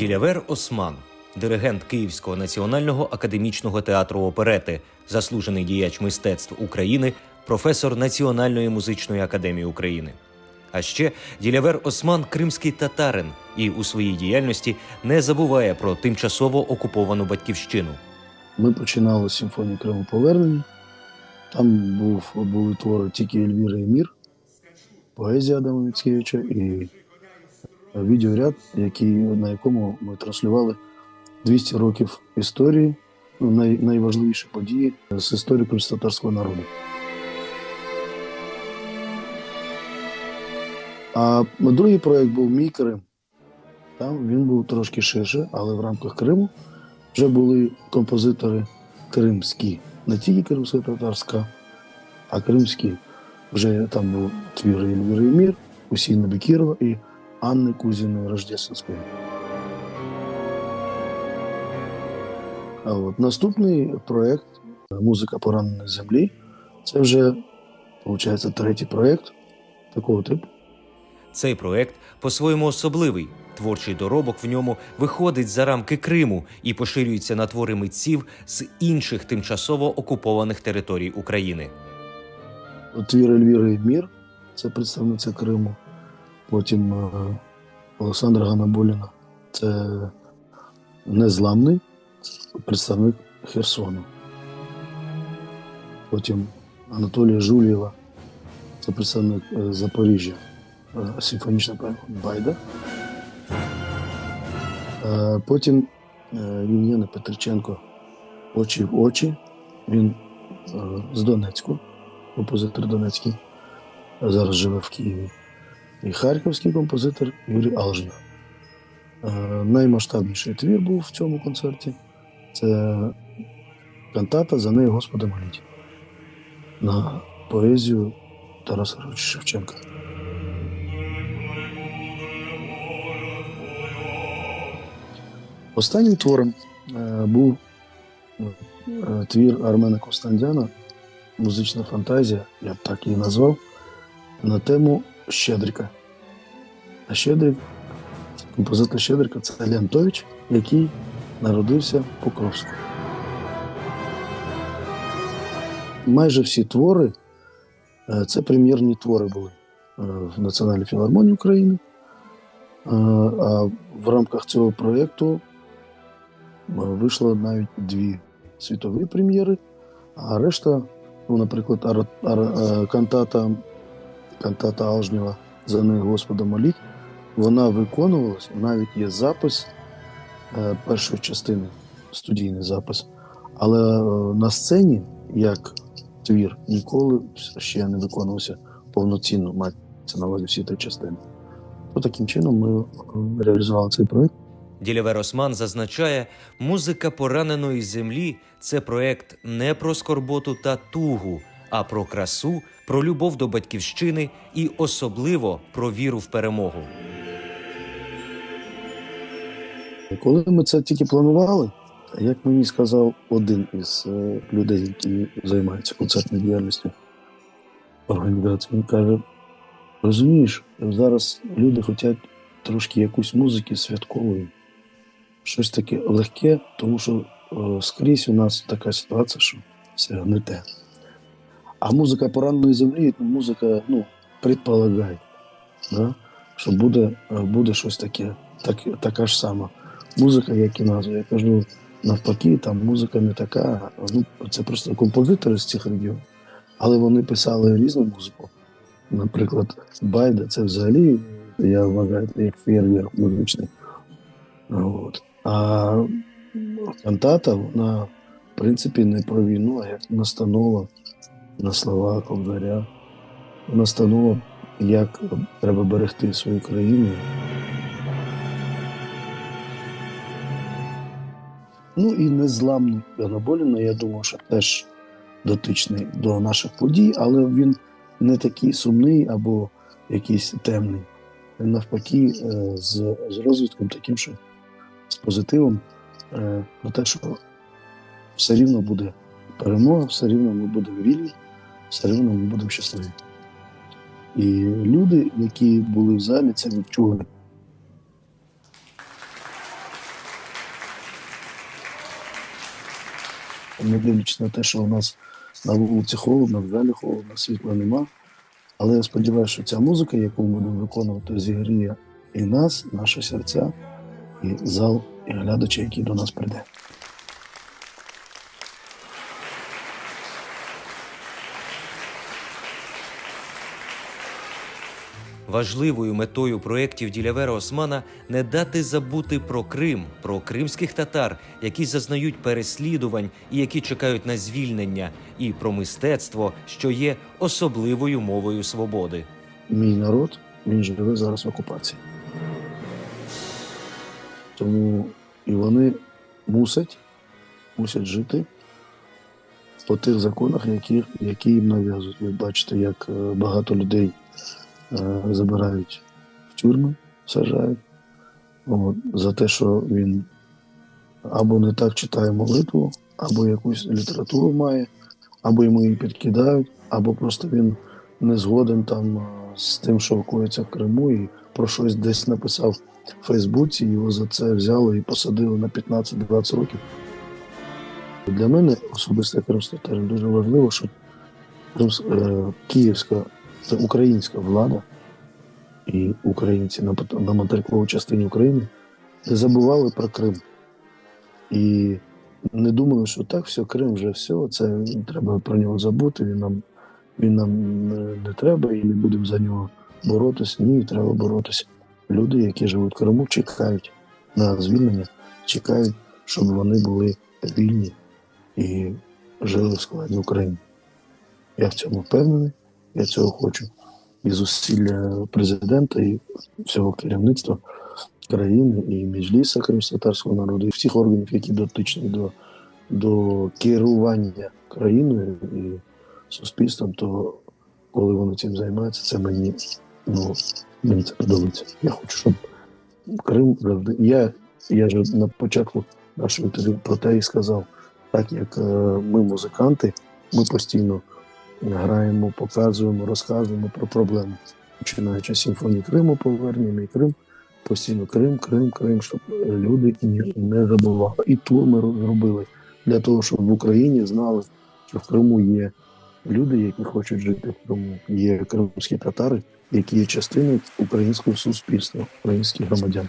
Ділявер Осман – диригент Київського національного академічного театру оперети, заслужений діяч мистецтв України, професор Національної музичної академії України. А ще Ділявер Осман – кримський татарин і у своїй діяльності не забуває про тимчасово окуповану батьківщину. Ми починали з симфонії Криму повернення. Там були твори тільки Ельвіри і Мір, поезія Адама Міцкевича і відеоряд, на якому ми транслювали 200 років історії, найважливіші події з історії кримськотатарського народу. А другий проєкт був «Мій Крим». Там він був трошки ширше, але в рамках Криму вже були композитори кримські. Не тільки кримсько-татарська, а кримські. Вже там був твір Ельвіри і Мір, Усіна Бекірова і Анни Кузіної Рождественської. А от наступний проєкт «Музика пораненої землі» – це вже, виходить, третій проєкт такого типу. Цей проєкт по-своєму особливий. Творчий доробок в ньому виходить за рамки Криму і поширюється на твори митців з інших тимчасово окупованих територій України. Твір Ельвіри і Мір – це представниця Криму. Потім Олександра Ганаболіна – це незламний представник Херсону. Потім Анатолія Жулєва – це представник Запоріжжя, симфонічна поема «Байда». Потім Євгена Петриченко «Очі в очі». Він з Донецьку, композитор Донецький, зараз живе в Києві. І харківський композитор Юрій Алжнєв. Наймасштабніший твір був в цьому концерті. Це кантата «За неї Господа моліть» на поезію Тараса Григоровича Шевченка. Останнім твором був твір Армена Ковстандяна «Музична фантазія», я б так її назвав, на тему Щедрика. А Щедрик, композитор Щедрика – це Леонтович, який народився в Покровську. Майже всі твори – це прем'єрні твори були в Національній філармонії України. А в рамках цього проєкту вийшло навіть 2 світові прем'єри, а решта, наприклад, кантата Алжнєва «За неї Господа моліть», вона виконувалась, навіть є запис першої частини, студійний запис, але на сцені, як твір, ніколи ще не виконувався повноцінно, мається на увазі всі 3 частини. Таким чином ми реалізували цей проєкт. Ділявер Осман зазначає, музика пораненої землі – це проєкт не про скорботу та тугу, а про красу, про любов до батьківщини і особливо про віру в перемогу. Коли ми це тільки планували, як мені сказав один із людей, які займаються концертною діяльністю організації, він каже: розумієш, зараз люди хочуть трошки якусь музики святкової, щось таке легке, тому що скрізь у нас така ситуація, що все гнете. А музика пораненої землі, музика, предполагає, да? Що буде щось таке, така ж сама музика, як і назва. Я кажу, навпаки, там музика не така, це просто композитори з цих регіонів, але вони писали різну музику. Наприклад, Байда – це взагалі, я вважаю, як феєрверк музичний. А кантата, вона, в принципі, не про війну, а як настанова на слова Ковдаря, настанова, як треба берегти свою країну. І незламний Ганаболіна, я думаю, що теж дотичний до наших подій, але він не такий сумний або якийсь темний. Він навпаки з розвитком таким, що з позитивом, про те, що все рівно буде перемога, все рівно ми будемо вільні, все рівно ми будемо щасливі. І люди, які були в залі, це відчули. не дивлячись на те, що у нас на вулиці холодно, в залі холодно, світла нема. Але я сподіваюся, що ця музика, яку ми будемо виконувати, зігріє і нас, наші серця, і зал, і глядача, який до нас прийде. Важливою метою проєктів Ділявера Османа не дати забути про Крим, про кримських татар, які зазнають переслідувань і які чекають на звільнення, і про мистецтво, що є особливою мовою свободи. Мій народ, він живе зараз в окупації. Тому і вони мусять жити по тих законах, які їм нав'язують. Ви бачите, як багато людей забирають в тюрми, саджають, за те, що він або не так читає молитву, або якусь літературу має, або йому її підкидають, або просто він не згоден там з тим, що коїться в Криму, і про щось десь написав в Фейсбуці, його за це взяли і посадили на 15-20 років. Для мене особисто як кримськотатар дуже важливо, щоб київська та українська влада і українці на материковій частині України не забували про Крим. І не думали, що так, все, Крим вже все, це треба про нього забути, він нам не треба і не будемо за нього боротися. Ні, треба боротися. Люди, які живуть в Криму, чекають на звільнення, чекають, щоб вони були вільні і жили в складі України. Я в цьому впевнений, я цього хочу. І зусилля президента, і всього керівництва країни, і Меджліса кримськотатарського народу, і всіх органів, які дотичні до керування країною і суспільством, то коли вони цим займаються, це мені це подобається. Я хочу, щоб Крим завжди. Я ж на початку нашого інтерв'ю про те і сказав, так як ми музиканти, ми постійно граємо, показуємо, розказуємо про проблеми. Починаючи з симфонії Криму, повернення, мій Крим, постійно Крим, щоб люди не забували. І тур ми зробили для того, щоб в Україні знали, що в Криму є люди, які хочуть жити в Криму. Є кримські татари, які є частиною українського суспільства, українських громадян.